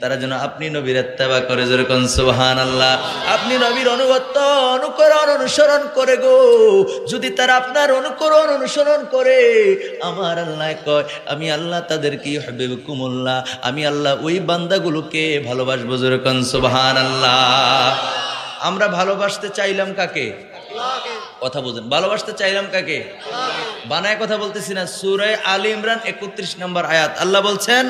তারা যেন আপনি নবীর ইত্তেবা করে, যেরকম সুবহানাল্লাহ। আপনি নবীর অনুগত্য অনুকরণ অনুসরণ করে গো, যদি তারা আপনার অনুকরণ অনুসরণ করে, আমার আল্লাহ কয় আমি আল্লাহ তাদেরকে ইউহিব্বুকুমুল্লাহ, আমি আল্লাহ ওই বান্দাগুলোকে ভালোবাসবো, যেরকম সুবহানাল্লাহ। আমরা ভালোবাসতে চাইলাম কাকে? কথা বুঝেন, ভালোবাসতে চাইলাম কাকে? বানায় কথা বলতেছি না। সূরা আলে ইমরান 31 নম্বর আয়াত আল্লাহ বলছেন,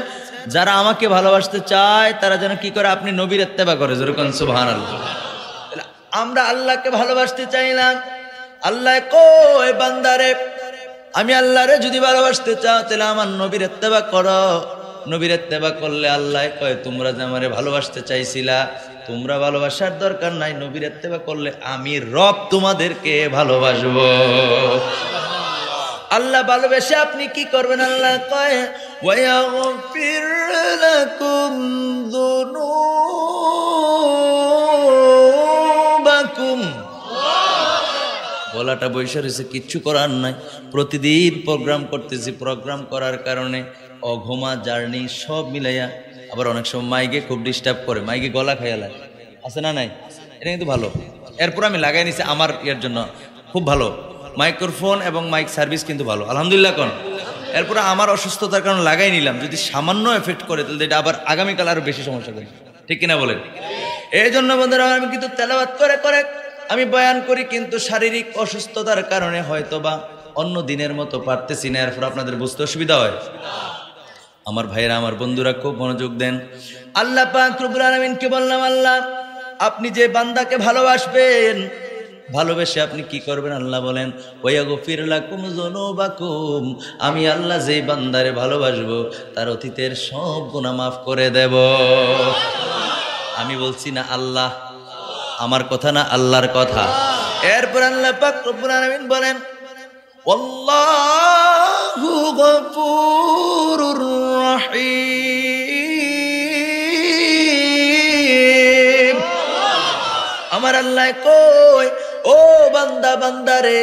যারা আমাকে ভালোবাসতে চায় তারা যেন কি করে? আপনি নবীর ইত্তেবা করে, যেরকম সুবহানাল্লাহ। আমরা আল্লাহকে ভালোবাসতে চাইলাম, আল্লাহ কয় বান্দারে আমি আল্লাহরে যদি ভালোবাসতে চাও তাহলে আমার নবীর ইত্তেবা করো। নবীর ইত্তেবা করলে আল্লাহ কয় তোমরা যে আমারে ভালোবাসতে চাইছিলা, তোমরা ভালোবাসার দরকার নাই, নবীর ইত্তেবা করলে আমি রব তোমাদেরকে ভালোবাসবো। আল্লাহ ভালোবেসে আপনি কি করবেন? আল্লাহ কয় ওয়ায়াগফির লাকুম যুনুবাকুম। গলাটা বৈশা রয়েছে, কিচ্ছু করার নাই। প্রতিদিন প্রোগ্রাম করতেছি, প্রোগ্রাম করার কারণে অঘুমা জার্নি সব মিলাইয়া, আবার অনেক সময় মাইকে খুব ডিস্টার্ব করে, মাইকে গলা খাইয়ালায় আছে না নাই? এটা কিন্তু ভালো। এরপর আমি লাগাই নিছি আমার ইয়ার জন্য, খুব ভালো মাইক্রোফোন এবং মাইক সার্ভিস কিন্তু ভালো, আলহামদুলিল্লাহ। কোন এরপরে আমার অসুস্থতার কারণে লাগাই নিলাম, যদি সামান্য এফেক্ট করে তাহলে এটা আবার আগামীকাল আরো বেশি সমস্যা করে, ঠিক কিনা বলেন? এই জন্য বন্ধুরা আমি কিন্তু তেলাওয়াত করে করে আমি বয়ান করি, কিন্তু শারীরিক অসুস্থতার কারণে হয়তো বা অন্য দিনের মতো পারতেছি না, এরপর আপনাদের বুঝতে অসুবিধা হয়। আমার ভাইয়েরা, আমার বন্ধুরা খুব মনোযোগ দেন। আল্লাহ পাক রব্বুল আলামিনকে বললাম, আল্লাহ আপনি যে বান্দাকে ভালোবাসবেন, ভালোবেসে আপনি কি করবেন? আল্লাহ বলেন ওয়াগফির লাকুম যুনুবাকুম, আমি আল্লাহ যেই বান্দারে ভালোবাসবো তার অতীতের সব গুনাহ মাফ করে দেব। আমি বলছি না আল্লাহ, আমার কথা না, আল্লাহর কথা। এরপর আল্লাহ পাক রব্বুল আলামিন বলেন আল্লাহু গফুরুর রহিম। আমার আল্লাহ কই ও বান্দা বান্দারে,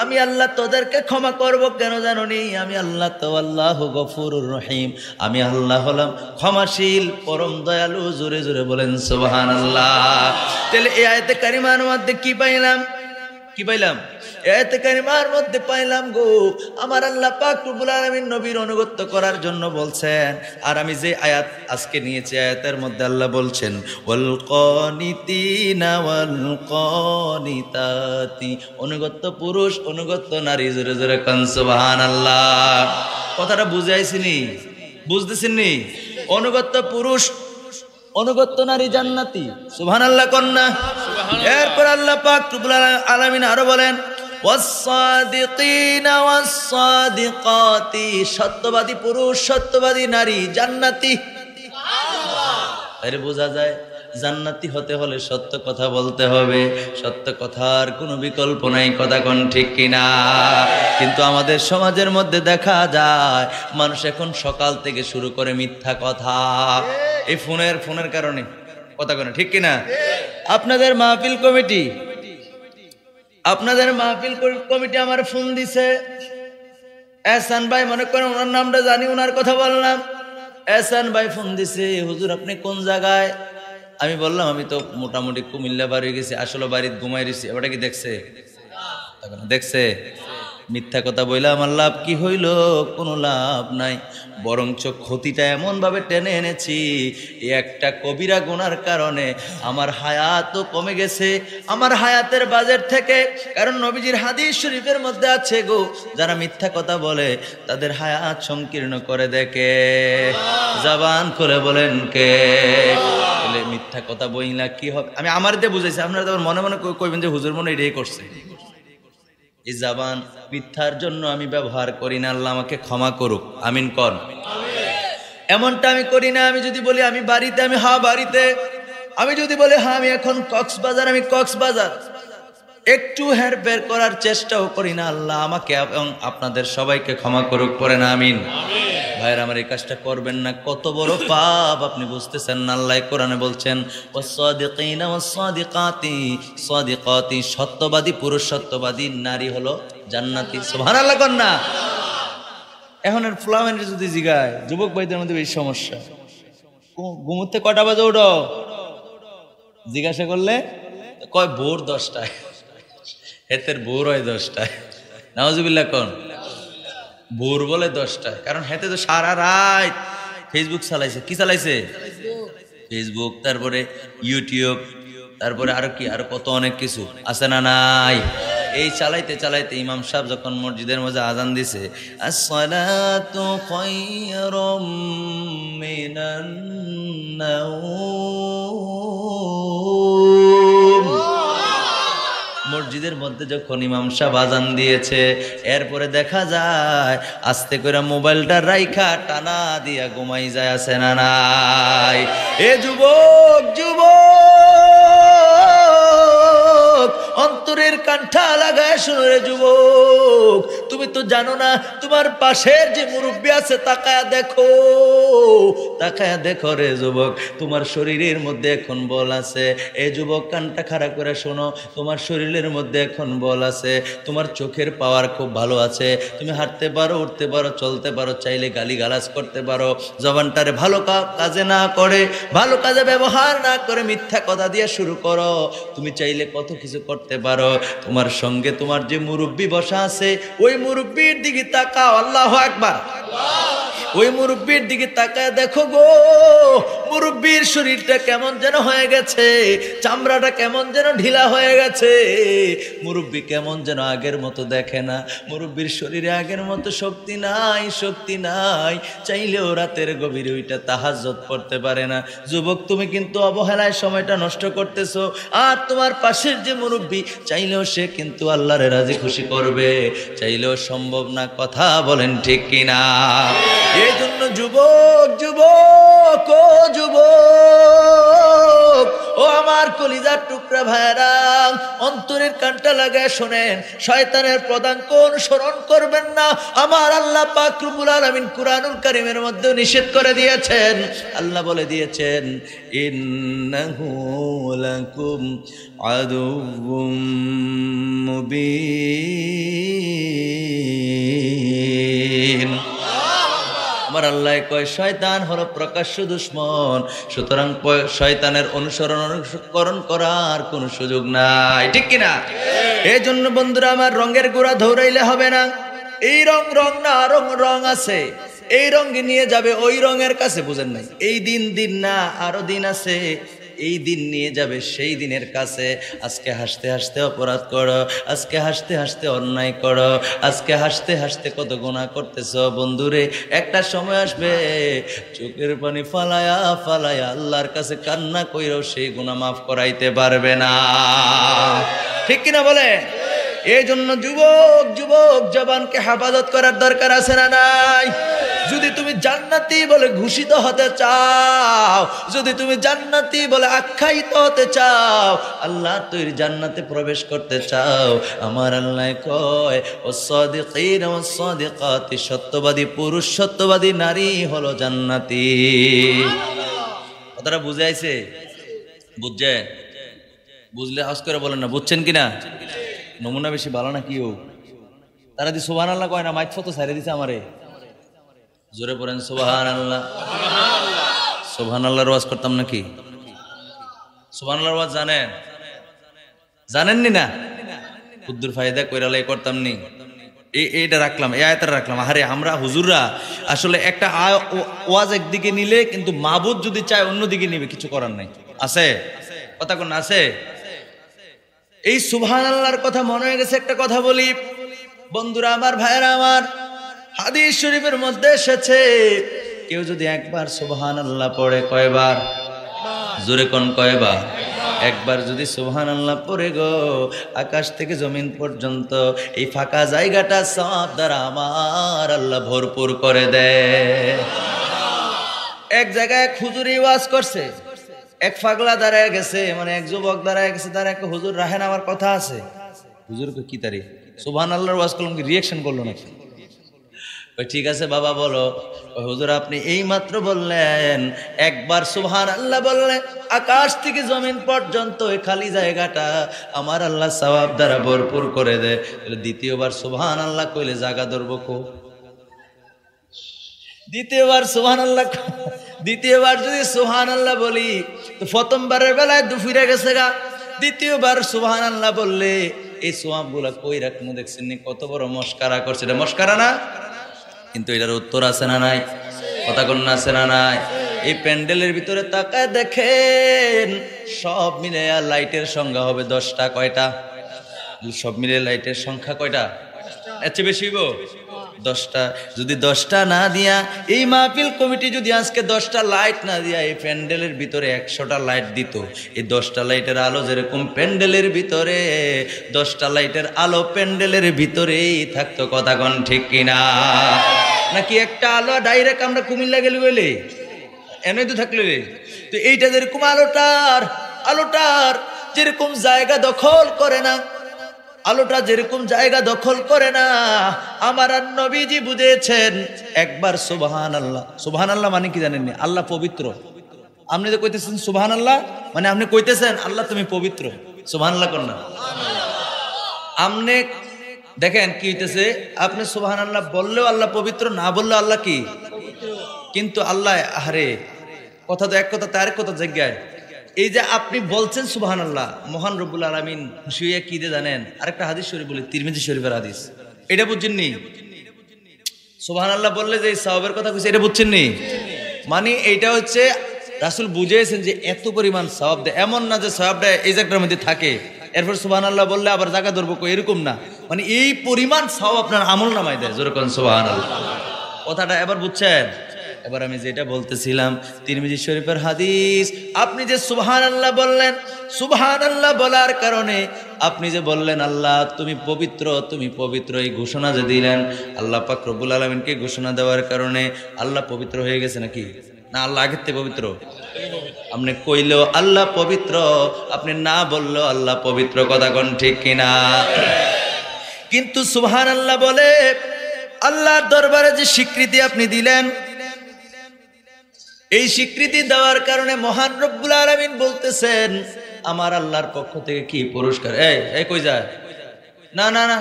আমি আল্লাহ তোদেরকে ক্ষমা করব কেন জানোনি? আমি আল্লাহ তো আল্লাহু গফুরুর রহিম, আমি আল্লাহ হলাম ক্ষমাশীল, পরম দয়ালু। জোরে জোরে বলেন সুবহানাল্লাহ। তাহলে এই আয়াতে কারিমার মধ্যে কি পাইলাম? কি পাইলাম? আয়াতে কারিমার মধ্যে পাইলাম গো, আমার আল্লাহ পাক রব্বুল আলামিন নবীর অনুগত্য করার জন্য বলছেন। আর আমি যে আয়াত আজকে নিয়েছি, আয়াতের মধ্যে আল্লাহ বলছেন ওয়াল কানিতিনা ওয়াল কানিতাতি, অনুগত্য পুরুষ, অনুগত্য নারী। জোরে জোরে কান সুবহানাল্লাহ। কথাটা বুঝাইছিনি? বুঝতেছিনি? অনুগত্য পুরুষ, অনুগত্য নারী জান্নাতি। সুবহানাল্লাহ কন্যা। এরপর আল্লাহ পাক রব্বুল আলামিন আরো বলেন ওয়াস-সাদিকিনা ওয়াস-সাদিকাতি, সত্যবাদী পুরুষ, সত্যবাদী নারী জান্নাতি। সুবহানাল্লাহ। আরে বোঝা যায় জান্নাতি হতে হলে সত্য কথা বলতে হবে, সত্য কথার কোনো বিকল্প নাই। কথা কোন ঠিক কিনা? কিন্তু আমাদের সমাজের মধ্যে দেখা যায় মানুষ এখন সকাল থেকে শুরু করে মিথ্যা কথা, এই ফোনের কারণে। কথা কোন ঠিক কিনা? আপনাদের মাহফিল কমিটি, আপনাদের মাহফিল কমিটি আমার ফোন দিছে, এহসান ভাই, মনে করেন ওনার নামটা জানি, ওনার কথা বললাম। এহসান ভাই ফোন দিছে, হুজুর আপনি কোন জায়গায়? আমি বললাম আমি তো মোটামুটি কুমিল্লা বাড়ি গেছি, আসলে বাড়িতে ঘুমাই রয়েছি। ওটা কি দেখছে? দেখছে? মিথ্যা কথা বললাম, আমার লাভ কি হইল? কোনো লাভ নাই, বরঞ্চ ক্ষতিটা এমন ভাবে টেনে এনেছি, একটা কবিরা গুনার কারণে আমার হায়াতও কমে গেছে, আমার হায়াতের বাজেট থেকে। কারণ নবীজির হাদিস শরীফের মধ্যে আছে গো, যারা মিথ্যা কথা বলে তাদের হায়াত সংকীর্ণ করে দেখে। জবান করে বলেন কে? বলে মিথ্যা কথা বইলা কি হবে? আমি আমার দিয়ে বুঝাইছি, আপনারা তো মনে মনে কইবেন যে হুজুর মনে এটাই করছে। এই জবান মিথ্যার জন্য আমি ব্যবহার করি না, আল্লাহ আমাকে ক্ষমা করুক, আমিন কর। এমনটা আমি করি না। আমি যদি বলি আমি বাড়িতে, আমি হ্যাঁ বাড়িতে। আমি যদি বলি হ্যাঁ আমি এখন কক্সবাজার, আমি কক্সবাজার। একটু হেরফের করার চেষ্টাও করি না। আল্লাহ আমাকে এবং আপনাদের সবাইকে ক্ষমা করুক, পড়েন আমিন। ভাইয়ের আমার এই কাজটা করবেন না, কত বড় পাপ আপনি বুঝতেছেন না? আল্লাহ কোরআনে বলছেন ওয়াস-সাদিকিনা ওয়াস-সাদিকাতি, সাদিকাতি সত্যবাদী পুরুষ, সত্যবাদী নারী হলো জান্নাতি। সুবহানাল্লাহ কন্যা। এখন এর ফুলামের যদি জিগায়, যুবক ভাইদের মধ্যে এই সমস্যা, ঘুমোতে কটা বাজে ওঠো? জিজ্ঞাসা করলে কয় ভোর 10টায়। হেতের ভোর হয় 10টায়। নাউজুবিল্লাহ কোন ভোর বলে 10টায়, কারণ হেতে তো সারা রাত ফেসবুক চালাইছে। কি চালাইছে? ফেসবুক, তারপরে ইউটিউব, তারপরে আরো কি আরো কত অনেক কিছু আছে না নাই? এই চালাইতে চালাইতে ইমাম সাহেব যখন মসজিদের মধ্যে আজান দিছে, আসসালাতু খায়রুম মিনান নাওম, মসজিদের মধ্যে যখন ইমাম সাহেব আজান দিয়েছে, এরপরে দেখা যায় আস্তে করে মোবাইলটা রাইখা টানা দিয়া ঘুমাই যায়, আছে না নাই? এ যুবক যুবক, অন্তরের কান্ঠা লাগায় শুনো রে যুবক, তুমি তো জানো না তোমার পাশের যে মুরব্বী আছে তাকায়া দেখো, তাকায়া দেখো রে যুবক, তোমার শরীরের মধ্যে এখন বল আছে। এ যুবক কানটা খাড়া করে শোনো, তোমার শরীরের মধ্যে এখন বল আছে, তোমার চোখের পাওয়ার খুব ভালো আছে, তুমি হাঁটতে পারো, উঠতে পারো, চলতে পারো, চাইলে গালিগালাজ করতে পারো, জবানটারে ভালো কাজে না করে, ভালো কাজে ব্যবহার না করে মিথ্যা কথা দিয়ে শুরু করো, তুমি চাইলে কত কিছু করতে পারো। তোমার সঙ্গে তোমার যে মুরব্বী বসা আছে ওই মুরব্বীর দিকে তাকাও, আল্লাহু আকবার, ওই মুরব্বীর দিকে তাকায় দেখো গো, মুরব্বীর শরীরটা কেমন যেন হয়ে গেছে, চামড়াটা কেমন যেন ঢিলা হয়ে গেছে, মুরব্বী কেমন যেন আগের মতো দেখে না, মুরব্বীর শরীরে আগের মতো শক্তি নাই, শক্তি নাই, চাইলেও রাতের গভীরে ওইটা তাহাজ্জুদ পড়তে পারে না। যুবক তুমি কিন্তু অবহেলায় সময়টা নষ্ট করতেছো, আর তোমার পাশের যে মুরব্বী চাইলেও সে কিন্তু আল্লাহরে রাজি খুশি করবে, চাইলেও সম্ভব না। কথা বলেন ঠিক কিনা? এই জন্য যুবক যুবক ও যুবক, ও আমার কলিজার টুকরা ভাইরা, অন্তরের কানটা লাগায় শোনেন, শয়তানের পদাঙ্ক অনুসরণ করবেন না। আমার আল্লাহ পাক রব্বুল আলামিন কুরআনুল কারীমের মধ্যে নিষেধ করে দিয়েছেন। আল্লাহ বলে দিয়েছেন, ইন্নাহু লাকুম আদুউম মুবিন। আমার আল্লাহ কয় শয়তান হলো প্রকাশ্য দুশ্মন, সুতরাং শয়তানের অনুসরণ করার কোনো সুযোগ নাই, ঠিক কিনা? এই জন্য বন্ধুরা আমার, রঙের গোড়া ধরাইলে হবে না। এই রং না, রং আছে, এই রঙে নিয়ে যাবে ওই রঙের কাছে, বুঝেন নাই? এই দিন না, আরো দিন আছে, এই দিন নিয়ে যাবে সেই দিনের কাছে। আজকে হাসতে হাসতে অপরাধ করো, আজকে হাসতে হাসতে অন্যায় করো, আজকে হাসতে হাসতে কত গুনাহ করতেছ, বন্ধুরে একটা সময় আসবে চোখের পানি ফালায়া ফালায়া আল্লাহর কাছে কান্না কইরাও সেই গুনাহ মাফ করাইতে পারবে না, ঠিক কিনা বলে? এই জন্য যুবক যুবক, জবানকে হেফাজত করার দরকার আছে না নাই? যদি তুমি জান্নাতি বলে ঘোষিত হতে চাও, যদি তুমি জান্নাতি বলে আখ্যায়িত হতে চাও, আল্লাহ তৈরি জান্নাতে প্রবেশ করতে চাও, আমার আল্লাহ কয় ওয়াস-সাদিকিনা ওয়াস-সাদিকাতি, সত্যবাদী পুরুষ সত্যবাদী নারী হলো জান্নাতি। কথাটা বুঝে আইছে? বুঝছে? বুঝলে আওয়াজ করে বলেন না, বুঝছেন কিনা? নমুনা বেশি ভালো না কি ও? তারা দি সুবহানাল্লাহ কয় না, মাইক ফটো ছাইরে দিছে আমারে। জোরে পড়েন সুবহানাল্লাহ। সুবহানাল্লাহর ওয়াজ করতাম নাকি? সুবহানাল্লাহর ওয়াজ জানেন? জানেননি না? কুদ্দুর ফায়দা কইরালাই করতাম নি। এইটা রাখলাম, এই আয়াতটা রাখলাম। আরে আমরা হুজুররা আসলে একটা ওয়াজ একদিকে নিলে কিন্তু মাবুদ যদি চায় অন্যদিকে নিবে, কিছু করার নাই। আছে কথা কোন আছে? এই সুবহানাল্লাহর কথা মনে হয়ে গেছে, একটা কথা বলি বন্ধুরা আমার, ভাইরা আমার, হাদিস শরীফের মধ্যে এসেছে, কেউ যদি একবার সুবহানাল্লাহ পড়ে, কয়বার? জোরে কোন কয়বার? একবার যদি সুবহানাল্লাহ পড়ে গো, আকাশ থেকে জমিন পর্যন্ত এই ফাঁকা জায়গাটা সওয়াব দ্বারা আমার আল্লাহ ভরপুর করে দেয়। এক জায়গায় এক হুজুরি ওয়াজ করছে, এক পাগলা দাঁড়ায় গেছে, মানে এক যুবক দাঁড়ায় গেছে, তার একটা হুজুর রাহেন আমার কথা আছে, হুজুরকে কি তারি সুবহানাল্লাহর ওয়াজ করলাম, কি রিয়াকশন করলো নাকি? ঠিক আছে বাবা বলো। হুজুর আপনি এই মাত্র বললেন একবার সুবহানাল্লাহ বললে আকাশ থেকে জমিন পর্যন্ত ওই খালি জায়গাটা আমার আল্লাহ সওয়াব দ্বারা ভরপুর করে দেয়, দ্বিতীয়বার সুবহানাল্লাহ কইলে জায়গা ধরবো কো? দ্বিতীয়বার সুবহানাল্লাহ, দ্বিতীয়বার যদি সুবহানাল্লাহ বলি তো প্রথমবারের বেলায় দুপুরে গেছে গা, দ্বিতীয়বার সুবহানাল্লাহ বললে এই সোয়াবগুলা কই রাখবো দেখছেন নি, কত বড় মস্কারা করছে। এটা মস্কারা না? কিন্তু এটার উত্তর আছে না নাই? কথা কন্যা আছে না নাই? এই প্যান্ডেলের ভিতরে তাকায় দেখেন সব মিলে লাইটের সংখ্যা হবে 10টা। কয়টা? সব মিলে লাইটের সংখ্যা কয়টা? এর চেয়ে বেশি হইব 10টা। যদি 10টা না দিয়া এই মাহফিল কমিটি যদি আজকে 10টা লাইট না দিয়া এই প্যান্ডেলের ভিতরে 100টা লাইট দিত, এই 10টা লাইটের আলো যেরকম প্যান্ডেলের ভিতরে, 10টা লাইটের আলো প্যান্ডেলের ভিতরেই থাকতো। কথা কোন ঠিক কিনা? নাকি একটা আলো ডাইরেক্ট আমরা কুমিল্লা গেলে বলে এনই তো থাকলে রে। তো এইটা যেরকম আলোটার যেরকম জায়গা দখল করে না, আলোটা যেরকম জায়গা দখল করে না, আমার নবীজি বুঝেছেন একবার সুবহানাল্লাহ। সুবহানাল্লাহ মানে কি জানেননি? আল্লাহ পবিত্র। আপনি তো কইতেছেন সুবহানাল্লাহ মানে আপনি কইতেছেন আল্লাহ তুমি পবিত্র। সুবহানাল্লাহ কোন না? আপনি দেখেন কি হইতেছে, আপনি সুবহানাল্লাহ বললেও আল্লাহ পবিত্র, না বললেও আল্লাহ কি? কিন্তু আল্লাহ, আরে কথা তো এক কথা, তার কথা জায়গায়। এই যে আপনি বলছেন সুবহানাল্লাহ, মহান রব্বুল আলামিন খুশি হয়ে কি দিয়ে জানেন? আরেকটা হাদিস শরীফ বলি, তিরমিজি শরীফের হাদিস। এটা বুঝছেন নি? সুবহানাল্লাহ বললে যে সওয়াবের কথা কইছে, এটা বুঝছেন নি? মানে এইটা হচ্ছে রাসূল বুঝিয়েছেন যে এত পরিমাণ সওয়াব দেয়। এমন না যে সওয়াবটা এই জায়গার মধ্যে থাকে এরপর সুবহানাল্লাহ বললে আবার জায়গা ধরবো, এরকম না। মানে এই পরিমাণ সওয়াব আপনার আমল নামায় দেয়। জোরে কোন সুবহানাল্লাহ। কথাটা এবার বুঝছেন? এবার আমি যেটা বলতেছিলাম তিরমিজি শরীফের হাদিস, আপনি যে সুবহানাল্লাহ বললেন, সুবহানাল্লাহ বলার কারণে আপনি যে বললেন আল্লাহ তুমি পবিত্র, তুমি পবিত্র, এই ঘোষণা যে দিলেন আল্লাহ পাক রব্বুল আলামিনকে ঘোষণা দেওয়ার কারণে আল্লাহ পবিত্র হয়ে গেছে নাকি? না আল্লাহ আগের থেকে পবিত্র? আপনি কইলেও আল্লাহ পবিত্র, আপনি না বললেও আল্লাহ পবিত্র। কথা কোন ঠিক কিনা? কিন্তু সুবহানাল্লাহ বলে আল্লাহর দরবারে যে স্বীকৃতি আপনি দিলেন, এই স্বীকৃতি দেওয়ার কারণে মহান রব্বুল আলামিন বলতেছেন আমার আল্লাহর পক্ষ থেকে কি পুরস্কার। এই কই যায়? না না না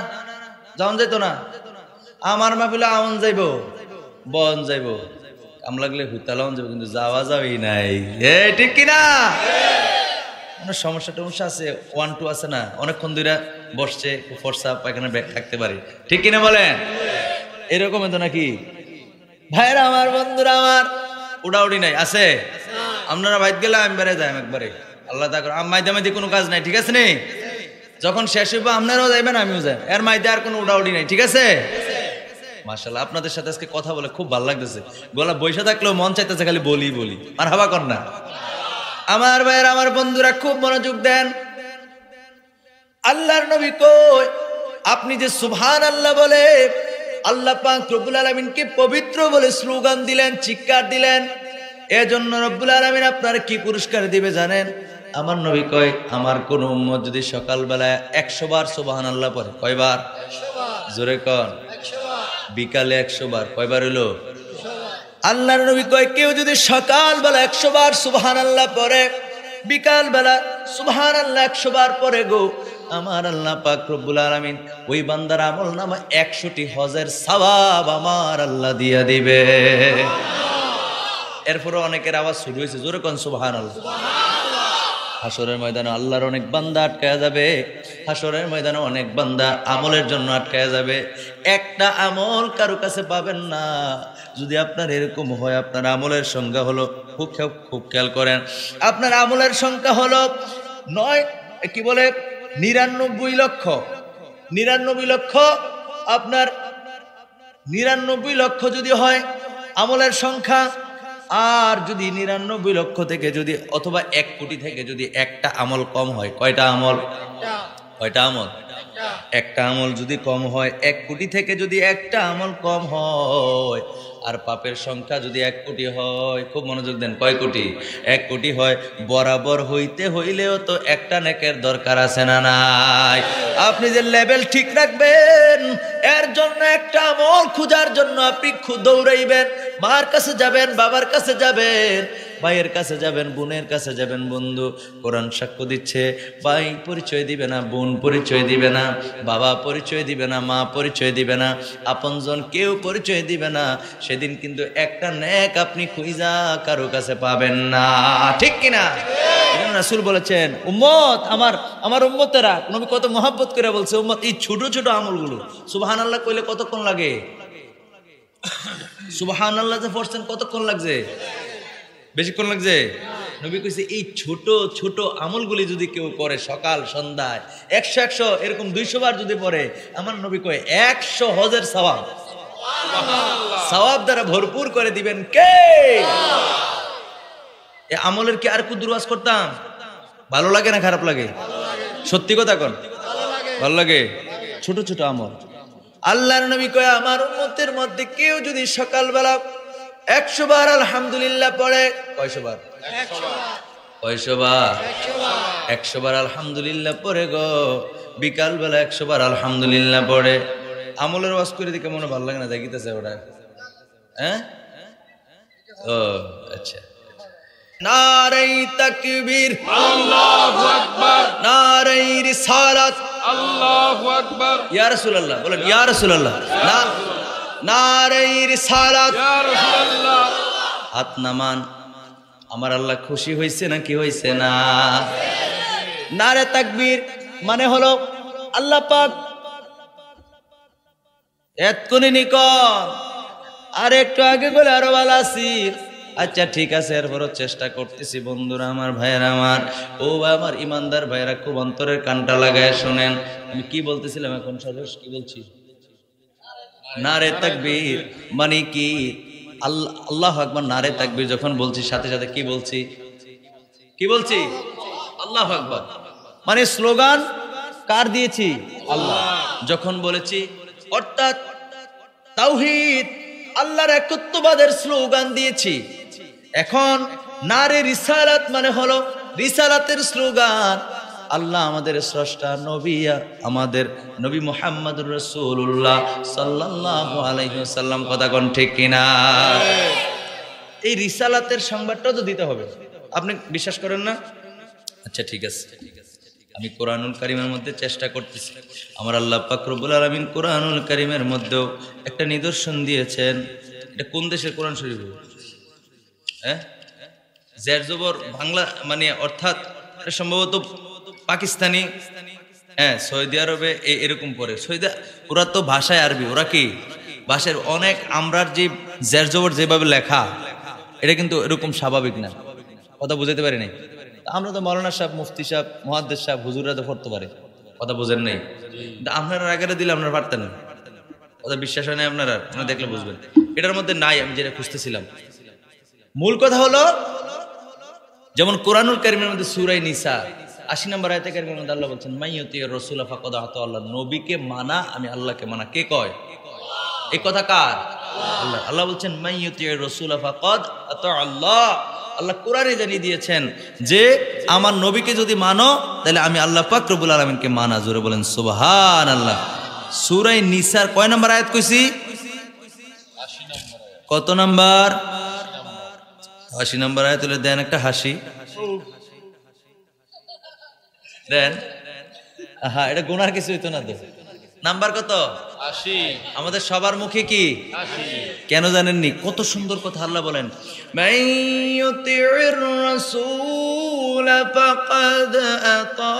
যাওন যাইতো না, আমার মাহফিলে আমন যাইব, বন যাইব, কাম লাগলে হুতালাও যাবো, কিন্তু যাওয়া যাবেই নাই। ঠিক কিনা? অনেক সমস্যা টমস্যা আছে, 1-2 আছে না, অনেকক্ষণ ধরে বসছে, ফর্সা পায়খানা ব্যাগ থাকতে পারে। ঠিক কিনা বলেন? এরকম তো নাকি ভাইরা আমার, বন্ধুরা আমার, উড়াউড়ি নাই আছে? আপনারা বাইত গেলে আমি বেড়ে যাই একবারে, আল্লাহ তা করে মাইদামাইদি কোনো কাজ নাই। ঠিক আছে নি? যখন শেষ হইব আপনারাও যাইবেন, আমিও যাই, এর মাইদে আর কোনো উড়াউড়ি নাই। ঠিক আছে? মাশাআল্লাহ, আপনাদের সাথে আজকে কথা বলে খুব ভালো লাগতেছে। গলা বৈশা থাকলেও মন চাইতেছে খালি বলি বলি। আর হাবা কর না আমার ভাইয়ের, আমার বন্ধুরা খুব মনোযোগ দেন। আল্লাহর নবী কই আপনি যে সুবহানাল্লাহ বলে আল্লাহ পাক রব্বুল আলামিনকে পবিত্র বলে স্লোগান দিলেন, চিৎকার দিলেন, এজন্য রব্বুল আলামিন আপনার কি পুরস্কার দিবে জানেন? আমার নবী কয় আমার কোন উম্মত যদি সকালবেলা 100 বার সুবহানাল্লাহ পড়ে, কয়বার? জোরে কন। বিকালে 100 বার, কয়বার হলো? আল্লাহর নবী কয় কেউ যদি সকালবেলা 100 বার সুবহানাল্লাহ পড়ে, বিকালবেলা সুবহানাল্লাহ 100 বার পড়ে গো, আমার আল্লাহ পাক রব্বুল আলামিন ওই বান্দার আমল নামা 100টি হজের সওয়াব আমার আল্লাহ দিয়া দিবে। এরপরে অনেকের আওয়াজ শুরু হয়েছে, জোরে কোন সুবহানাল্লাহ। হাসরের ময়দানে আল্লাহর অনেক বান্দা আটকায়া যাবে, হাসরের ময়দানে অনেক বান্দা আমলের জন্য আটকায়া যাবে। একটা আমল কারো কাছে পাবেন না। যদি আপনার এরকম হয়, আপনার আমলের সংখ্যা হলো, খুব খেয়াল করেন, আপনার আমলের সংখ্যা হলো 99 লক্ষ। 99 লক্ষ, আপনার 99 লক্ষ যদি হয় আমলের সংখ্যা, আর যদি 99 লক্ষ থেকে যদি অথবা 1 কোটি থেকে যদি একটা আমল কম হয়, কয়টা আমল? কয়টা আমল? একটা আমল যদি কম হয়, 1 কোটি থেকে যদি একটা আমল কম হয়, আর পাপের সংখ্যা যদি 1 কোটি হয়, খুব মনোযোগ দেন, কয় কোটি? 1 কোটি হয়, বরাবর হইতে হইলেও তো একটা নেকের দরকার আছে না নাই? আপনি যে লেভেল ঠিক রাখবেন, এর জন্য একটা আমল খোঁজার জন্য আপনি দৌড়াইবেন, মার কাছে যাবেন, বাবার কাছে যাবেন, ভাইয়ের কাছে যাবেন, বোনের কাছে যাবেন, বন্ধু কোরআন সাক্ষ্য দিচ্ছে, ভাই পরিচয় দিবে না, বোন পরিচয় দিবে না, বাবা পরিচয় দিবে না, মা পরিচয় দিবে না, আপনজন কেউ পরিচয় দিবে না। সেদিন কিন্তু একটা নেক আপনি খুঁজা কারো কাছে পাবেন না, ঠিক কিনা? রাসূল বলেছেন, উম্মত আমার উম্মতেরা, নবী কত মহব্বত করে বলছে, উম্মত এই ছোট ছোট আমলগুলো সুবহানাল্লাহ কইলে কতক্ষণ লাগে? সুবহানাল্লাহ যে পড়ছেন কতক্ষণ লাগছে? বেশিক্ষণ লাগছে? নবী কইছে এই ছোট ছোট আমলগুলি যদি কেউ করে সকাল সন্ধ্যায় 100 এরকম 200 বার যদি পড়ে, আমার নবী কয় 100 হজের সওয়াব দ্বারা ভরপুর করে দিবেন কে? এ আমলের কি আর কুদুর ওয়াজ করতাম? ভালো লাগে না খারাপ লাগে? সত্যি কথা কোন? ভালো লাগে। ছোট ছোট আমল আল্লাহর নবী কয় আমার উম্মতের মধ্যে কেউ যদি সকালবেলা 100 বার আলহামদুলিল্লাহ পড়ে, কয়শো বার? 100 বার। 100 বার আলহামদুলিল্লাহ পড়ে গো, বিকাল বেলা 100 বার আলহামদুলিল্লাহ পড়ে। আমলের ওয়াজ করে দিকে মনে ভালো লাগে না, দেখিতেছে ওটা। হ্যাঁ, ও আচ্ছা। নারাই তাকবীর, আল্লাহু আকবার, নারাই রিসালাত, আল্লাহু আকবার। ইয়া রাসূলুল্লাহ বলেন, ইয়া রাসূলুল্লাহ, নারাই রিসালাত, ইয়া রাসূলুল্লাহ। হাত নামান, আমার আল্লাহ খুশি হইছে না কি হইছে না? নারে তাকবীর মানে হলো আল্লাহ পাক এতক্ষণে নিকট, আর একটু আগে বলে আরো ভালো আছি। আচ্ছা ঠিক আছে, এরপরও চেষ্টা করতেছি বন্ধুরা আমার, ভাইয়েরা আমার, ও আমার ইমানদার ভাইয়েরা, খুব অন্তরের কানটা লাগায় শোনেন। আমি কি বলতেছিলাম এখন? সর্বশেষ কি বলছি? নারে তাকবীর মানে কি? আল্লাহু আকবার, নারে তাকবীর যখন বলছি সাথে সাথে কি বলছি? কি বলছি? আল্লাহু আকবার। মানে স্লোগান কার দিয়েছি? আল্লাহ। যখন বলেছি অর্থাৎ তাওহীদ, আল্লাহর একত্ববাদের স্লোগান দিয়েছি। এখন নারে রিসালাত মানে হলো রিসালাতের স্লোগান। আল্লাহ আমাদের স্রষ্টা, নবী আমাদের নবী মুহাম্মদুর রাসূলুল্লাহ সাল্লাল্লাহু আলাইহি ওয়াসাল্লাম, কথা কোন ঠিক কিনা? এই রিসালাতের সংবাদটা তো দিতে হবে। আপনি বিশ্বাস করেন না? আচ্ছা ঠিক আছে, আমি কোরআনুল কারীমের মধ্যে চেষ্টা করতেছি। আমার আল্লাহ পাক রব্বুল আলামিন কোরআনুল কারীমের মধ্যেও একটা নিদর্শন দিয়েছেন। এটা কোন দেশের কোরআন শরীফ? হ্যাঁ, জের জবর বাংলা মানে অর্থাৎ সম্ভবত পাকিস্তানি, হ্যাঁ সৌদি আরবে এরকম পড়ে। ওরা তো ভাষায় আরবি, ওরা কি ভাষার অনেক আমরার যে জের জবর যেভাবে লেখা, এটা কিন্তু এরকম স্বাভাবিক না। কথা বুঝাতে পারি নাই? আমরা তো মৌলানা সাহেব, মুফতি সাহেব, মুহাদ্দিস সাহেব, হুজুররা তো পড়তে পারে, কথা বুঝেন নাই? আপনারা আগেরা দিলে আপনারা পারতেন না। কথা বিশ্বাস হয় না আপনারা দেখলে বুঝবেন। এটার মধ্যে নাই, আমি যেটা খুঁজতেছিলাম। মূল কথা হলো যেমন কোরআনুল কারীমের মধ্যে সূরা নিসা 80 নম্বর আয়াতে কারীমের মধ্যে আল্লাহ বলছেন মাইয়ুতির রাসূল ফাকাদ আতা আল্লাহ, নবীকে মানা আমি আল্লাহকে মানা। কে কয় এই কথা? কার? আল্লাহ। আল্লাহ বলছেন মাইয়ুতির রাসূল ফাকাদ আতা আল্লাহ। আল্লাহ কোরআনে জানিয়ে দিয়েছেন যে আমার নবীকে যদি মানো তাহলে আমি আল্লাহ পাক রব্বুল আলামিনকে মানা। জোরে বলেন সুবহানাল্লাহ। সূরা নিসার কয় নম্বর আয়াত কইছি? 80 নম্বর আয়াত। কত নাম্বার? 80 নম্বর আয়াত। তুলে দেন একটা হাসি দেন। হ্যাঁ, এটা গুনার কিছু হইতো না তো। নাম্বার কত? 80। আমাদের সবার মুখে কি 80? কেন জানেননি? কত সুন্দর কথা আল্লাহ বলেন, মাইয়ুতির রাসূল ফাকাদ আতা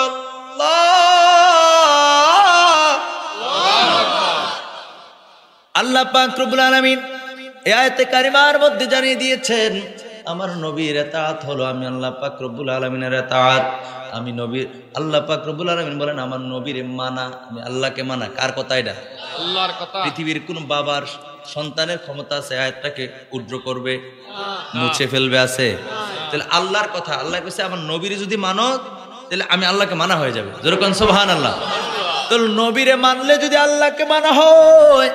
আল্লাহ। আল্লাহ পাক রব্বুল আলামিন এই আয়াতে কারিমার মধ্যে জানিয়ে দিয়েছেন আমার নবীর ইতাআত হলো আমি আল্লাহ পাক রব্বুল আলামিনের ইতাআত। আমি নবীর, আল্লাহ পাক রব্বুল আলামিন বলেন আমার নবীর মানা আমি আল্লাহকে মানা। কার কথা এটা? আল্লাহর কথা। পৃথিবীর কোন বাবার সন্তানের ক্ষমতা আছে আয়াতটাকে উদ্র করবে, মুছে ফেলবে? আছে? তাহলে আল্লাহর কথা। আল্লাহ কইছে আমার নবীর যদি মানো তাহলে আমি আল্লাহকে মানা হয়ে যাবে। যেরকম সুবহানাল্লাহ। তো নবীরে মানলে যদি আল্লাহকে মানা হয়,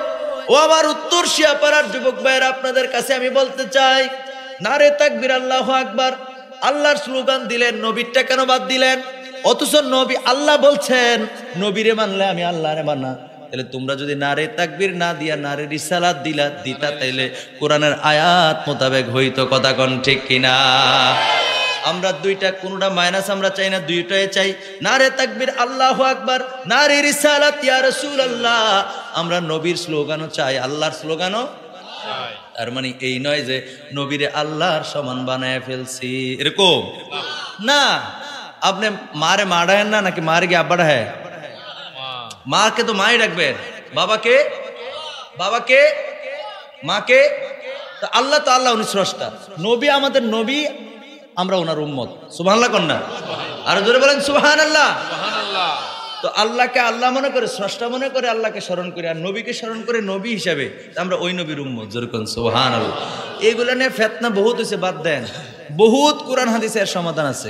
ও আমার উত্তর শিয়াপাড়ার যুবক ভাইয়েরা, আপনাদের কাছে আমি বলতে চাই, নারে তাকবীর, আল্লাহু আকবার, আল্লাহর স্লোগান দিলেন, নবীরটা কেন বাদ দিলেন? অথচ নবী, আল্লাহ বলছেন নবীরে মানলে আমি আল্লাহরে মানা। তাহলে তোমরা যদি নারে তাকবীর না দিয়া নারে রিসালাত দিতা তাইলে কোরআনের আয়াত মোতাবেক হইতো। কথা কোন ঠিক কিনা? আমরা দুইটা, কোনটা মাইনাস আমরা চাই না, দুইটাই চাই। নারে তাকবীর আল্লাহু আকবার, নারে রিসালাত ইয়া রাসূলুল্লাহ। আমরা নবীর স্লোগানও চাই, আল্লাহর স্লোগানও চাই। তার মানে এই নয় যে নবীরে আল্লাহর সমান বানায় ফেলছি, এরকম না। আপনি মারে মারায়েন না, নাকি মারে গিয়ে আব্বা ডাহে? মাকে তো মাই ডাকবেন, বাবাকে বাবাকে, মাকে তো আল্লাহ, তো আল্লাহ উনি স্রষ্টা। নবী আমাদের নবী, আমরা ওনার উম্মত। সুবহানাল্লাহ কন্যা, আরো জোরে বলেন সুবহানাল্লাহ। তো আল্লাহকে আল্লাহ মনে করে, স্রষ্টা মনে করে আল্লাহকে স্মরণ করি, আর নবীকে স্মরণ করে নবী হিসাবে, আমরা ওই নবীর উম্মত। জোরে কোন সুবহানাল্লাহ। এগুলা নিয়ে ফিতনা বহুত হয়েছে, বাদ দেন। বহুত কোরআন হাদিসের সমাধান আছে।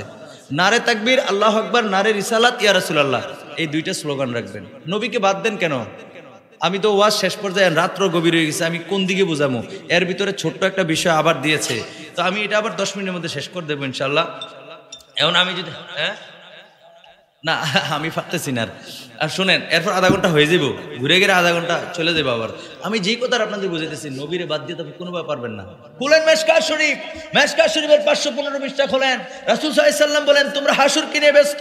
নারে তাকবীর আল্লাহু আকবার, নারে রিসালাত ইয়া রাসূলুল্লাহ, এই দুইটা স্লোগান রাখবেন। নবীকে বাদ দেন কেন? আমি তো ওয়াজ শেষ পর্যায়ে, রাত্র গভীর হয়ে গেছে, আমি কোন দিকে বুঝামো? এর ভিতরে ছোট্ট একটা বিষয় আবার দিয়েছে, তো আমি এটা আবার 10 মিনিটের মধ্যে শেষ করে দেবো ইনশাল্লাহ। এখন আমি যদি না, আমি পারতেছি না। আর শুনেন, এরপর আধা ঘন্টা হয়ে যাবো, ঘুরে গেলে আধা ঘন্টা চলে যাবো আবার। আমি যেই কথা আপনাদের বুঝাইতেছি, নবীরে বাদ দিয়ে তবে কোনোভাবে পারবেন না। খুলেন মেশকাত শরীফ, মেশকাত শরীফের 515 পৃষ্ঠা খোলেন। রাসূল সাল্লাল্লাহু আলাইহি সাল্লাম বলেন, তোমরা হাসরকে নিয়ে ব্যস্ত,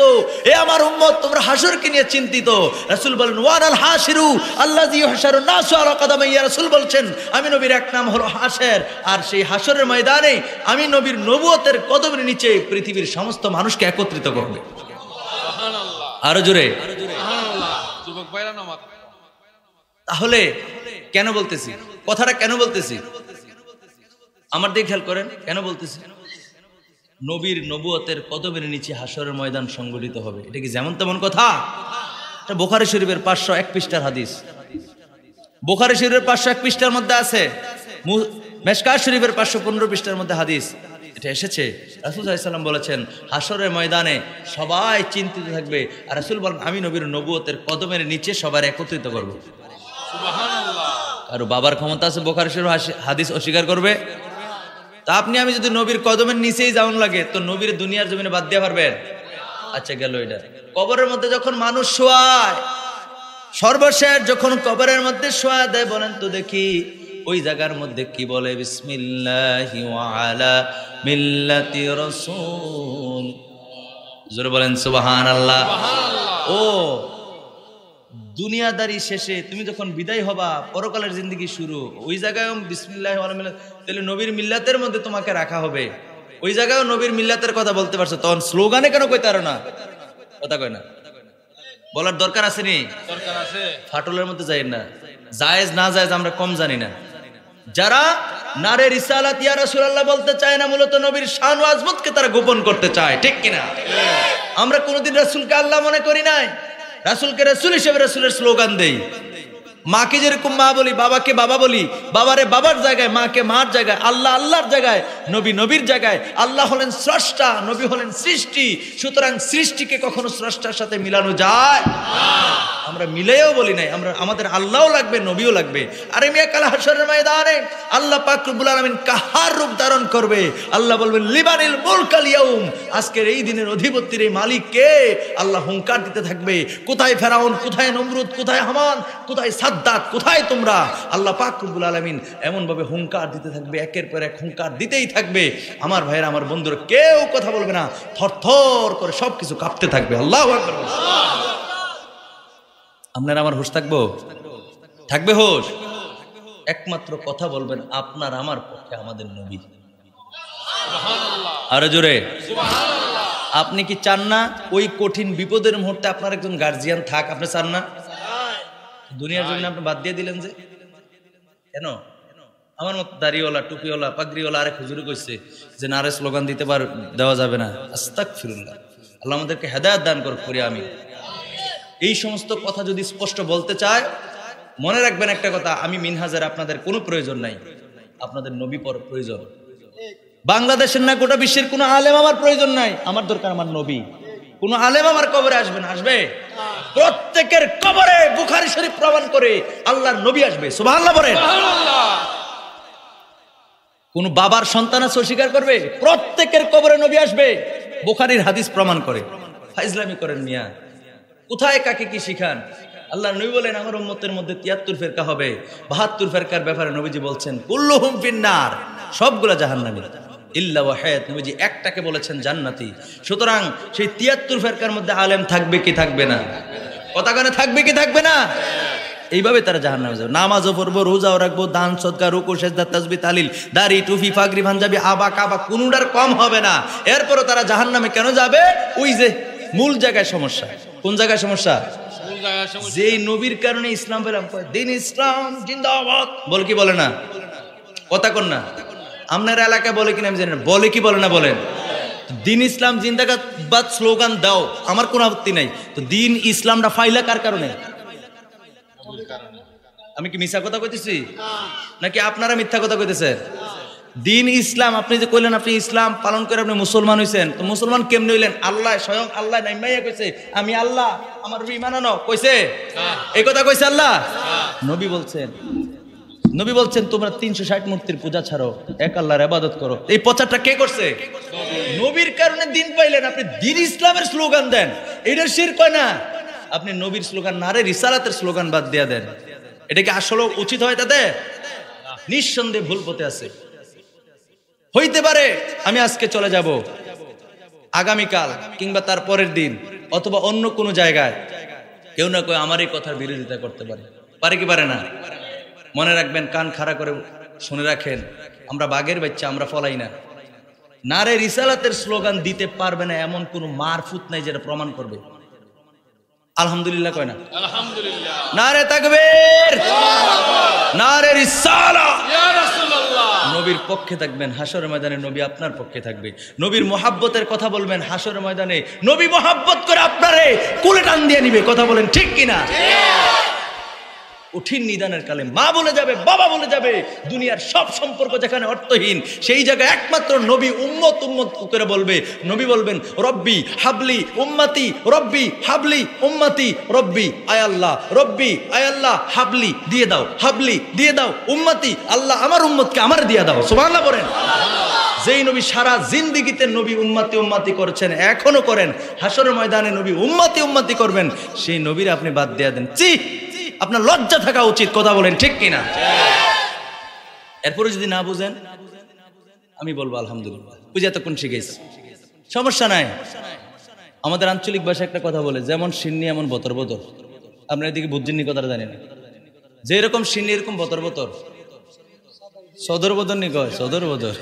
এ আমার উম্মত তোমরা হাসরকে নিয়ে চিন্তিত। রাসূল বলেন, ওয়ানাল হাসিরু আল্লাযী ইউহশারুন নাসু আলা কাদামাই। রাসূল বলছেন, আমি নবীর এক নাম হলো হাসর, আর সেই হাসরের ময়দানে আমি নবীর নবুয়তের কদমের নিচে পৃথিবীর সমস্ত মানুষকে একত্রিত করবে। আরো জোরে। তাহলে কেন বলতেছি কথাটা, কেন বলতেছি আমার দিকে খেয়াল করেন, কেন বলতেছি? নবীর নবুয়তের কদমের নিচে হাসরের ময়দান সংগঠিত হবে, এটা কি যেমন তেমন কথা? এটা বুখারী শরীফের 501 পৃষ্ঠার হাদিস। বুখারী শরীফের 501 পৃষ্ঠার মধ্যে আছে, মেশকাত শরীফের 515 পৃষ্ঠার মধ্যে হাদিস এটা এসেছে। রাসূল সাল্লাল্লাহু আলাইহি ওয়াসাল্লাম বলেছেন, হাসরের ময়দানে সবাই চিন্তিত থাকবে, আর রাসূল বলেন, আমি নবীর নবুয়তের কদমের নিচে সবার একত্রিত করব। সুবহানাল্লাহ। আর বাবার ক্ষমতা আছে বুখারী শরীফ হাদিস অস্বীকার করবে? তা আপনি আমি যদি নবীর কদমের নিচেই যাওন লাগে, তো নবীর দুনিয়ার জমিনে বাদ দিয়ে পারবেন? আচ্ছা গেল এটা। কবরের মধ্যে যখন মানুষ শোয়ায়, সর্বশেষ যখন কবরের মধ্যে শোয়া দেয়, বলেন তো দেখি ওই জায়গার মধ্যে কি বলে? বিসমিল্লাহি ওয়া আলা মিল্লাতি রাসূল। জোরে বলেন সুবহানাল্লাহ। ও দুনিয়াদারি শেষে তুমি যখন বিদায় হবা, পরকালের জিন্দেগি শুরু, ওই জায়গায় বিসমিল্লাহি ওয়া আলা মিল্লাত, তাহলে নবীর মিল্লাতের মধ্যে তোমাকে রাখা হবে। ওই জায়গায় নবীর মিল্লাতের কথা বলতে পারছো, তখন স্লোগানে কেন কইতারো না? কথা কয় না, বলার দরকার আছে নি? দরকার আছে। ফাটলের মধ্যে যাই না, জায়েজ না জায়েজ আমরা কম জানি না। যারা নারে রিসালাত ইয়া রাসূলুল্লাহ বলতে চায় না, মূলত নবীর শান ও আজমতকে তারা গোপন করতে চায়, ঠিক কিনা? আমরা কোনোদিন রাসূলকে আল্লাহ মনে করি নাই, রাসূলকে রাসূল হিসেবে রাসূলের স্লোগান দেই। মাকে যেরকম মা বলি, বাবাকে বাবা বলি, বাবারে বাবার জায়গায়, মাকে মার জায়গায়, আল্লাহ আল্লাহর জায়গায়, নবী নবীর জায়গায়। আল্লাহ হলেন স্রষ্টা, নবী হলেন সৃষ্টি, সুতরাং সৃষ্টিকে কখনো স্রষ্টার সাথে মিলানো যায় না। আমরা মিলেও বলি নাই, আমরা আমাদের আল্লাহও লাগবে, নবীও লাগবে। আর মিয়া কাল হাসরের ময়দানে আল্লাহ পাক রব্বুল আলামিন কাহার রূপ ধারণ করবে। আল্লাহ বলবেন, লিমানিল মুলকাল ইয়াউম, আজকের এই দিনের অধিপতির এই মালিক কে? আল্লাহ হুঙ্কার দিতে থাকবে, কোথায় ফেরাউন, কোথায় নমরুদ, কোথায় হামান, কোথায় সাদ্দাত, কোথায় তোমরা? আল্লাহ পাক রব্বুল আলামিন এমন ভাবে হুঙ্কার দিতে থাকবে, একের পর এক হুঙ্কার দিতেই থাকবে। আমার ভাইরা, আমার বন্ধুরা, কেউ কথা বলবে না, থরথর করে সবকিছু কাঁপতে থাকবে। আল্লাহু আকবার। আপনারা আমার হোশ থাকবো? থাকবে হোশ? একমাত্র কথা বলবেন আপনার আমার পক্ষে আমাদের নবী। আরো জোরে সুবহানাল্লাহ। আপনি কি চান না ওই কঠিন বিপদের মুহূর্তে আপনার একজন গার্জিয়ান থাক? আপনি চান না? দুনিয়ার জন্য আপনি বাদ দিয়ে দিলেন যে কেন? আমার মতো দাড়িওয়ালা, টুপিওয়ালা, পাগড়িওয়ালা আরেক হুজুর কইছে যে নারে স্লোগান দিতে দেওয়া যাবে না। আস্তাগফিরুল্লাহ। আল্লাহ আমাদেরকে হেদায়েত দান করুক, করি আমি। এই সমস্ত কথা যদি স্পষ্ট বলতে চায়, মনে রাখবেন একটা কথা, আমি মিনহাজের আপনাদের কোনো প্রয়োজন নাই, আপনাদের নবী প্রয়োজন। বাংলাদেশের না গোটা বিশ্বের কোনো আলেম আমার প্রয়োজন নাই, আমার দরকার আমার নবী। কোন আলেম আমার কবরে আসবে না? আসবে? প্রত্যেকের কবরে বুখারী শরীফ প্রমাণ করে আল্লাহর নবী আসবে। সুবহানাল্লাহ বলেন। কোন বাবার সন্তান আছে অস্বীকার করবে? প্রত্যেকের কবরে নবী আসবে, বুখারীর হাদিস প্রমাণ করে। ফাইজলামি করেন মিয়া, কোথায় কাকে কি শিখান? আল্লাহ নবী বলেন আমার উম্মতের মধ্যে 73 ফেরকা হবে, 72 ফেরকার ব্যাপারে নবীজি বলছেন কুল্লুহুম ফিন্নার, সবগুলা জাহান্নামী ইল্লা ওয়াহিদ, নবীজি একটাকে বলেছেন জান্নাতি। সুতরাং সেই 73 ফেরকার মধ্যে আলেম থাকবে কি থাকবে না? কথা কানে থাকবে কি থাকবে না? এইভাবে তারা জাহান্নামে যাবে। নামাজও পড়বো, রোজাও রাখবো, দান সদকা, রুকু সেজদা তাসবিহ তাহলিল, দাড়ি টুপি পাগড়ি পাঞ্জাবি আবা কাবা কোনটার কম হবে না। এরপরও তারা জাহান্নামে কেন যাবে? ওই যে মূল জায়গায় সমস্যা। কোন জায়গায় সমস্যা? যেই নবীর কারণে ইসলাম পেলাম, দিন ইসলাম জিন্দাবাদ বলে কি বলে না? কথা কন না। আপনার এলাকায় বলে কিনা আমি জানি না, বলে কি বলে না? বলেন। দিন ইসলাম জিন্দাবাদ স্লোগান দাও, আমার কোনো আপত্তি নাই। তো দিন ইসলামটা ফাইলা কার কারণে? আমি কি মিথ্যা কথা কইতেছি নাকি আপনারা মিথ্যা কথা কইতেছেন? দিন ইসলাম, আপনি যে কইলেন আপনি ইসলাম পালন করে আপনি মুসলমান হইছেন, তো মুসলমান কেমনে হইলেন? আল্লাহ স্বয়ং আল্লাহ নাইমাইয়া কইছে আমি আল্লাহ, আমার ঈমান আনো কইছে, এই কথা কইছে আল্লাহ। নবী বলছেন তোমরা 360 মূর্তির পূজা ছাড়ো, এক আল্লাহর ইবাদত করো। এই প্রচারটা কে করছে? নবীর কারণে দিন পাইলেন, আপনি দিন ইসলামের স্লোগান দেন, এটা শিরক হয় না? আপনি নবীর স্লোগান নারে রিসালাতের স্লোগান বাদ দিয়া দেন, এটা কি আসলে উচিত হয়? তাতে নিঃসন্দেহে ভুল পথে আছে। হইতে পারে আমি আজকে চলে যাব, আগামীকাল কিংবা তার পরের দিন অথবা অন্য কোনো জায়গায় কেউ না কেউ আমার এই কথার বিরোধিতা করতে পারে। পারে কি পারে না? মনে রাখবেন, কান খাড়া করে শুনে রাখেন, আমরা বাঘের বাচ্চা, আমরা ফলাই না। নারে রিসালাতের স্লোগান দিতে পারবে না এমন কোন মারফুত নাই যেটা প্রমাণ করবে। আলহামদুলিল্লাহ কয় না? আলহামদুলিল্লাহ। নারে তাকবীর, নারে রিসালাত, ইয়া রাসূলুল্লাহ। নবীর পক্ষে থাকবেন, হাসরের ময়দানে নবী আপনার পক্ষে থাকবে। নবীর মহাব্বতের কথা বলবেন, হাসরের ময়দানে নবী মহাব্বত করে আপনারে কোলে টান দিয়ে নিবে। কথা বলেন ঠিক কিনা? কঠিন নিদানের কালে মা বলে যাবে, বাবা বলে যাবে, দুনিয়ার সব সম্পর্ক যেখানে অর্থহীন, সেই জায়গায় একমাত্র নবী উম্মত উম্মত করে বলবে। নবী বলবেন রব্বি হাবলি উম্মতি, রব্বি হাবলি উম্মতি, রব্বি আয় আল্লাহ, রব্বি আয় আল্লাহ হাবলি দিয়ে দাও, হাবলি দিয়ে দাও উম্মতি, আল্লাহ আমার উম্মতকে আমার দিয়ে দাও। সুবহানাল্লাহ বলেন। যেই নবী সারা জিন্দেগিতে নবী উম্মতি উম্মতি করেছেন, এখনো করেন, হাসরের ময়দানে নবী উম্মতি উম্মতি করবেন, সেই নবীর আপনি বাদ দিয়ে দেন। আপনার লজ্জা থাকা উচিত। কথা বলেন ঠিক কিনা? এরপরে যদি না বুঝেন আমি বলবো আলহামদুলিল্লাহ, বুঝে এতক্ষণ শিখেছি, সমস্যা নাই। আমাদের আঞ্চলিক ভাষায় একটা কথা বলে, যেমন সিন্নি এমন বতর বতর। আপনার এদিকে বুঝছেননি কথাটা? জানি না, যে এরকম সিন্নি এরকম বতর বতর, সদর বদর নি কয়, সদর বদর।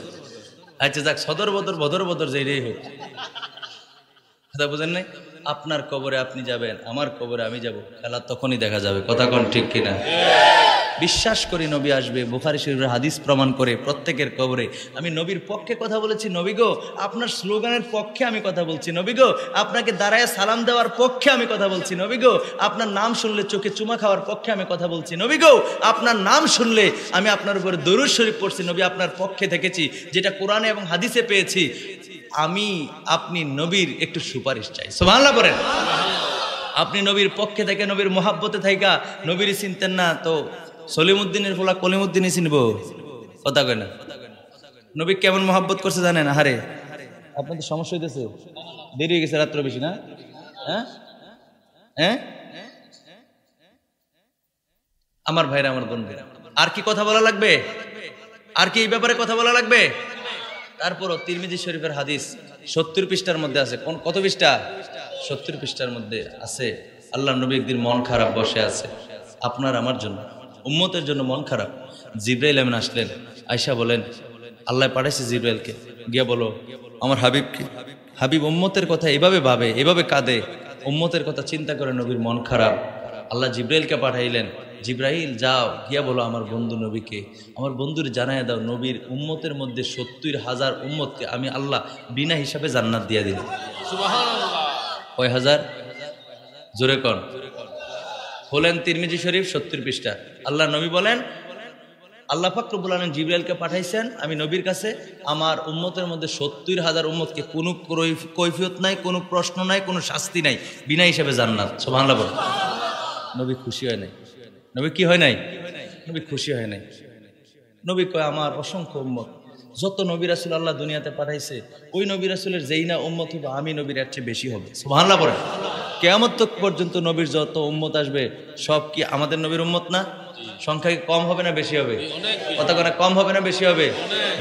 আচ্ছা যাক, সদর বদর বদর বদর যেটাই হোক, কথা বুঝেন নাই? আপনার কবরে আপনি যাবেন, আমার কবরে আমি যাব, খেলা তখনই দেখা যাবে। কথা কোন ঠিক কিনা? বিশ্বাস করি নবী আসবে, বুখারী শরীফের হাদিস প্রমাণ করে প্রত্যেকের কবরে। আমি নবীর পক্ষে কথা বলেছি, নবী গো আপনার স্লোগানের পক্ষে আমি কথা বলছি, নবী গো আপনাকে দাঁড়ায় সালাম দেওয়ার পক্ষে আমি কথা বলছি, নবী গো আপনার নাম শুনলে চোখে চুমা খাওয়ার পক্ষে আমি কথা বলছি, নবী গো আপনার নাম শুনলে আমি আপনার উপরে দরুদ শরীফ পড়ছি, নবী আপনার পক্ষে থেকেছি, যেটা কোরআনে এবং হাদিসে পেয়েছি। আমি আপনি নবীর একটু সুপারিশ চাই। সুবহানাল্লাহ বলেন। আপনি নবীর পক্ষে থেকে, নবীর মহাব্বতে থাইকা নবীর চিনতেন না, তো সলিমউদ্দিনের ফোলা কলিমউদ্দিনই চিনব? কথা কয় না? নবী কেমন মহাব্বত করছে জানেন? আরে আপনাদের সমস্যা হইতেছে, দেরি হয়ে গেছে, রাত্র বেশি না? হ্যাঁ হ্যাঁ আমার ভাইরা, আমার বোনরা, আর কি কথা বলা লাগবে? আর কি এই ব্যাপারে কথা বলা লাগবে? তারপরও তিরমিজি শরীফের হাদিস 70 পৃষ্ঠার মধ্যে আছে। কত পৃষ্ঠা? 70 পৃষ্ঠার মধ্যে আছে। আল্লাহ নবী একদিন মন খারাপ বসে আছে, আপনার আমার জন্য, উম্মতের জন্য মন খারাপ। জিবরাইল আমিন আসলেন, আয়েশা বলেন আল্লাহ পাঠাইছে জিবরাইলকে, গিয়া বলো আমার হাবিবকে। হাবিব উম্মতের কথা এভাবে ভাবে, এভাবে কাঁদে, উম্মতের কথা চিন্তা করে নবীর মন খারাপ। আল্লাহ জিবরাইলকে পাঠাইলেন, জিবরাইল যাও গিয়া বলো আমার বন্ধু নবীকে, আমার বন্ধুর জানাইয়া দাও নবীর উম্মতের মধ্যে 70,000 উম্মতকে আমি আল্লাহ বিনা হিসাবে জান্নাত দিয়া দিলাম। সুবহানাল্লাহ। কয় হাজার? জোরে কন। হলেন তিরমিজি শরীফ 70 পৃষ্ঠা। আল্লাহ নবী বলেন আল্লাহ পাক রব্বুল আলামিন জিবরাইলকে পাঠাইছেন আমি নবীর কাছে, আমার উম্মতের মধ্যে 70,000 উম্মতকে কোনো কৈফিয়ত নাই, কোনো প্রশ্ন নাই, কোনো শাস্তি নাই, বিনা হিসাবে জান্নাত। সুবহানাল্লাহ বলেন। নবী খুশি হয় নাই? নবী কি হয় নাই? নবী খুশি হয় নাই। নবী কয় আমার অসংখ্য উম্মত, যত নবী রাসূল আল্লাহ দুনিয়াতে পাঠাইছে, ওই নবী রাসূলের যেই না উম্মত হবে, আমি নবীর এর চেয়ে বেশি হবে। সুবহানাল্লাহ বলেন। কিয়ামত তক পর্যন্ত নবীর যত উম্মত আসবে সব কি আমাদের নবীর উম্মত না? সংখ্যা কি কম হবে না বেশি হবে? কথা কোনো কম হবে না বেশি হবে?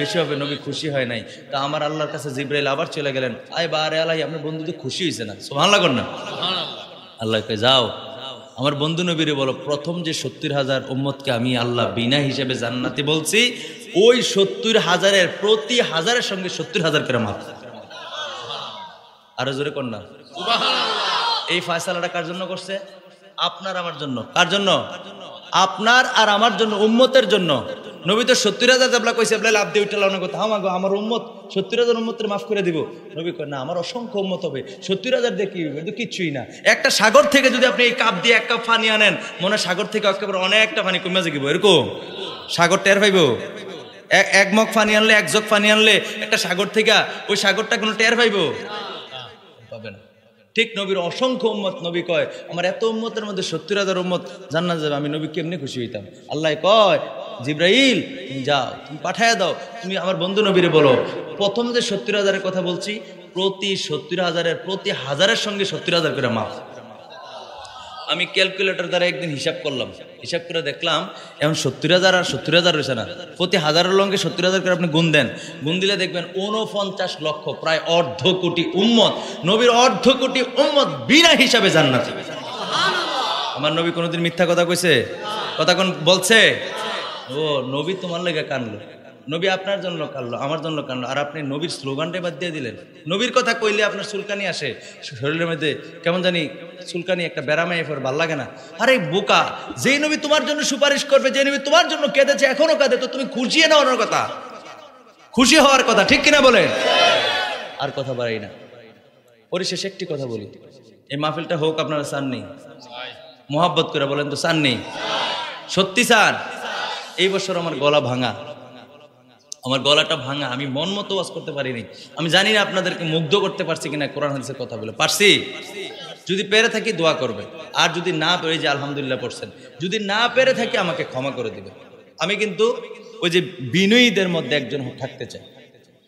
বেশি হবে। নবী খুশি হয় নাই, তা আমার আল্লাহর কাছে জিবরাইল আবার চলে গেলেন, আয় বারে আলাই আপনার বন্ধু তো খুশি হয়েছে না, সুবহানাল্লাহ কর না। আল্লাহকে যাও আমার বন্ধু নবীরে বলো, প্রথম যে 70,000 উম্মতকে আমি আল্লাহ বিনা হিসেবে জান্নাতি বলছি, ওই 70,000-এর প্রতি হাজারের সঙ্গে 70,000 করে মাফ। আরো জোরে কর না। এই ফয়সালাটা কার জন্য করছে? আপনার আমার জন্য। কার জন্য? আপনার আর আমার জন্য, উম্মতের জন্য। নবী তো 70,000 জাবলা কইছে, বলে লাভ দিয়ে উঠে লাউনা কথা, আমার উম্মত 70,000 উম্মতের মাফ করে দিব। নবী কয় না, আমার অসংখ্য উম্মত হবে, 70,000 দিয়ে কি হবে? কিছুই না। একটা সাগর থেকে যদি আপনি এই কাপ দিয়ে এক কাপ পানি আনেন, মনে সাগর থেকে একেবারে অনেকটা পানি কমে যাবে, এরকম সাগর টের পাইব। এক মগ পানি আনলে, এক জগ পানি আনলে একটা সাগর থেকে, ওই সাগরটা কোনো টের পাইব? পাবে না। ঠিক নবীর অসংখ্য উম্মত। নবী কয় আমার এত উম্মতের মধ্যে 70,000 উম্মত জান্নাত যাবে, আমি নবী কেমনে খুশি হইতাম। আল্লাহ কয় জিবরাইল তুমি যাও, তুমি পাঠায়া দাও, তুমি আমার বন্ধু নবীরে বলো, প্রথম যে 70,000-এর কথা বলছি, প্রতি 70,000-এর প্রতি হাজারের সঙ্গে 70,000 করে মাফ। আমি ক্যালকুলেটর দ্বারা একদিন হিসাব করলাম, হিসাব করে দেখলাম এখন 70,000 আর 70,000 রয়েছে না, প্রতি হাজারের লঙ্গে 70,000 করে আপনি গুণ দেন, গুণ দিলে দেখবেন 49 লক্ষ, প্রায় 1/2 কোটি উম্মত, নবীর 1/2 কোটি উম্মত বিনা হিসাবে জান্নাতি। আমার নবী কোনোদিন মিথ্যা কথা কইছে? কথা কোন বলছে? ও নবী তোমার লেগে কানলো, নবী আপনার জন্য কানলো, আমার জন্য কানলো, আর আপনি নবীর স্লোগানটাই বাদ দিয়ে দিলেন। নবীর কথা কইলে আপনার চুলকানি আসে, শরীরের মধ্যে কেমন জানি চুলকানি, একটা ব্যারামে এরপর ভাল লাগে না। আরে বোকা, যেই নবী তোমার জন্য সুপারিশ করবে, যে নবী তোমার জন্য কেঁদেছে, এখনো কাঁদে, তো তুমি খুশি না ওনার কথা, খুশি হওয়ার কথা, ঠিক কিনা বলে? আর কথা বাড়াই না, পরিশেষে একটি কথা বলি, এই মাহফিলটা হোক আপনারা চাননি? মোহাব্বত করে বলেন তো চাননি? সত্যি চান? এই বছর আমার গলা ভাঙা, আমার গলাটা ভাঙা, আমি মন মতো ওয়াজ করতে পারিনি। আমি জানি না আপনাদেরকে মুগ্ধ করতে পারছি কিনা কোরআন হাদিসের কথা বলে, পারছি? যদি পেরে থাকি দোয়া করবে, আর যদি না পেরে, যে আলহামদুলিল্লাহ পড়ছেন, যদি না পেরে থাকি আমাকে ক্ষমা করে দিবে। আমি কিন্তু ওই যে বিনয়ীদের মধ্যে একজন থাকতে চাই।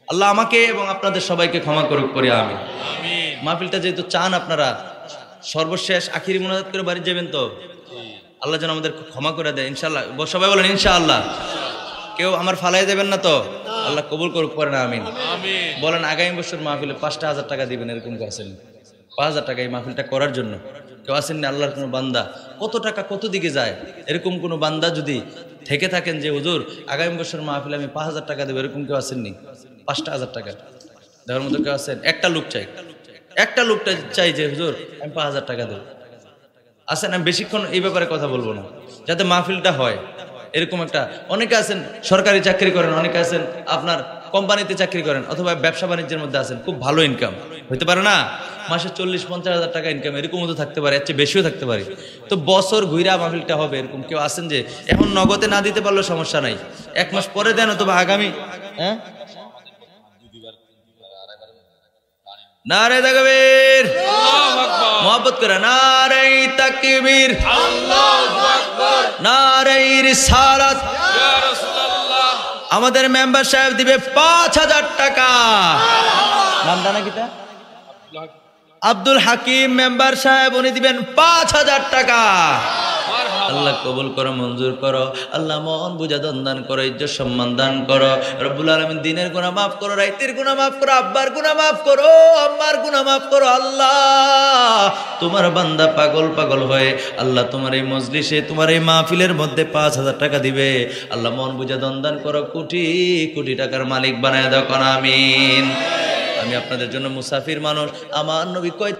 আল্লাহ আমাকে এবং আপনাদের সবাইকে ক্ষমা করুক করে আমি। মাহফিলটা যেহেতু চান আপনারা, সর্বশেষ আখিরি মুনাজাত করে বাড়ি যাবেন, তো আল্লাহ যেন আমাদের ক্ষমা করে দেয় ইনশাআল্লাহ। সবাই বলেন ইনশাআল্লাহ। কেউ আমার ফালাই দেবেন না তো? আল্লাহ কবুল করুক পরে না আমিন। বলেন আগামী বছর মাহফিলে 5,000 টাকা দিবেন, এরকম কেউ আছেন? 5,000 টাকা এই মাহফিলটা করার জন্য কেউ আছেন না? আল্লাহর কোনো বান্দা কত টাকা কত দিকে যায়, এরকম কোনো বান্দা যদি থেকে থাকেন যে হুজুর আগামী বছর মাহফিলে আমি 5,000 টাকা দেবো, এরকম কেউ আছেননি? 5,000 টাকা দেওয়ার মতো কেউ আছেন? একটা লোক চাই, একটা লোকটা চাই যে হুজুর আমি 5,000 টাকা দেবো, আছেন? আমি বেশিক্ষণ এই ব্যাপারে কথা বলবো না, যাতে মাহফিলটা হয়। এরকম একটা, অনেকে আছেন সরকারি চাকরি করেন, অনেকে আছেন আপনার কোম্পানিতে চাকরি করেন, অথবা ব্যবসা বাণিজ্যের মধ্যে আছেন, খুব ভালো ইনকাম হইতে পারে না, মাসে 40-50 টাকা ইনকাম, এরকম তো থাকতে পারে, এর চেয়ে বেশিও থাকতে পারে। তো বছর ঘুরা মাহফিলটা হবে, এরকম কেউ আছেন যে এখন নগদে না দিতে পারলেও সমস্যা নাই, 1 মাস পরে দেন, অথবা আগামী নারে তাকবীর, মোহাব্বত করে নারে তাকবীর, আল্লাহু আকবার, নারে রিসালাত, ইয়া রাসূলুল্লাহ। আমাদের মেম্বার সাহেব দিবে 5,000 টাকা। নামটা না কিটা? আব্দুল হাকিম মেম্বার সাহেব, উনি দিবেন 5,000 টাকা। আল্লাহ কবুল করো, মঞ্জুর করো। আল্লাহ মন বুঝা দান করো, ইজ্জত সম্মান দান করো। রব্বুল আলামিন দিনের গুনাহ মাফ করো, রাইতের গুনাহ মাফ করো, আব্বার গুনাহ মাফ করো, আম্মার গুনাহ মাফ করো। আল্লাহ তোমার বান্দা পাগল পাগল হয়ে আল্লাহ তোমার এই মজলিসে, তোমার এই মাহফিলের মধ্যে 5,000 টাকা দিবে। আল্লাহ মন বুঝা দান করো, কোটি কোটি টাকার মালিক বানায় দাও। আমিন। আমি আপনাদের জন্য মুসাফির মানুষ। আমার নবী কয়